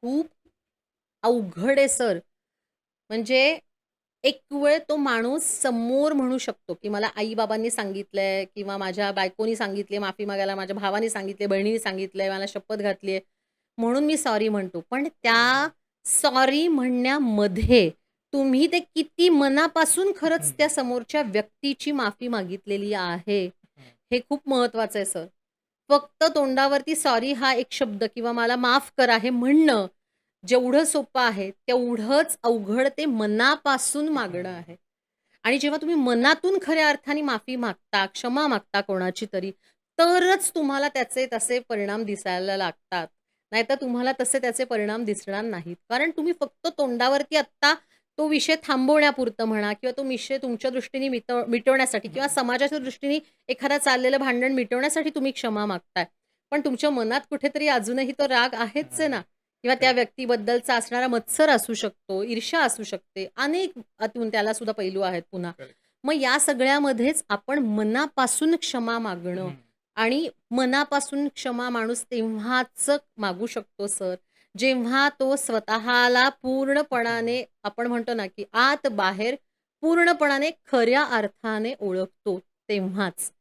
खूप अवघड आहे सर. म्हणजे एक वेळ तो माणूस समोर म्हणू शकतो, की मला आई-बाबांनी सांगितलंय किंवा माझ्या बायकोनी सांगितली माफी मागायला, माझ्या भावाने सांगितले, बहिणीने सांगितलंय, मला शपथ घातली आहे, म्हणून मी सॉरी म्हणतो. पण त्या सॉरी म्हणण्यामध्ये तुम्ही ते किती मनापासून खरंच त्या समोरच्या व्यक्तीची माफी मागितलेली आहे, हे खूप महत्वाचं आहे सर. फक्त तोंडावरती सॉरी हा एक शब्द किंवा मला माफ करा हे म्हणणं जेवढं सोपं आहे, तेवढंच अवघड ते मनापासून मागणं आहे. आणि जेव्हा तुम्ही मनातून खऱ्या अर्थाने माफी मागता, क्षमा मागता कोणाची तरी, तरच तुम्हाला त्याचे तसे परिणाम दिसायला लागतात. नाहीतर तुम्हाला तसे त्याचे परिणाम दिसणार नाहीत. कारण तुम्ही फक्त तोंडावरती आत्ता तो विषय थांबवण्यापुरतं म्हणा किंवा तो विषय तुमच्या दृष्टीने मिटवण्यासाठी किंवा समाजाच्या दृष्टीने एखादा चाललेलं भांडण मिटवण्यासाठी तुम्ही क्षमा मागताय. पण तुमच्या मनात कुठेतरी अजूनही तो राग आहेच आहे ना किंवा त्या व्यक्तीबद्दलचा असणारा मत्सर असू शकतो, ईर्ष्या असू शकते. अनेक अतून त्याला सुद्धा पैलू आहेत पुन्हा. मग या सगळ्यामध्येच आपण मनापासून क्षमा मागणं आणि मनापासून क्षमा माणूस तेव्हाच मागू शकतो सर, जेव्हा तो स्वतःला पूर्णपणाने आपण म्हणतो ना, की आत बाहेर पूर्णपणाने खऱ्या अर्थाने ओळखतो तेव्हाच.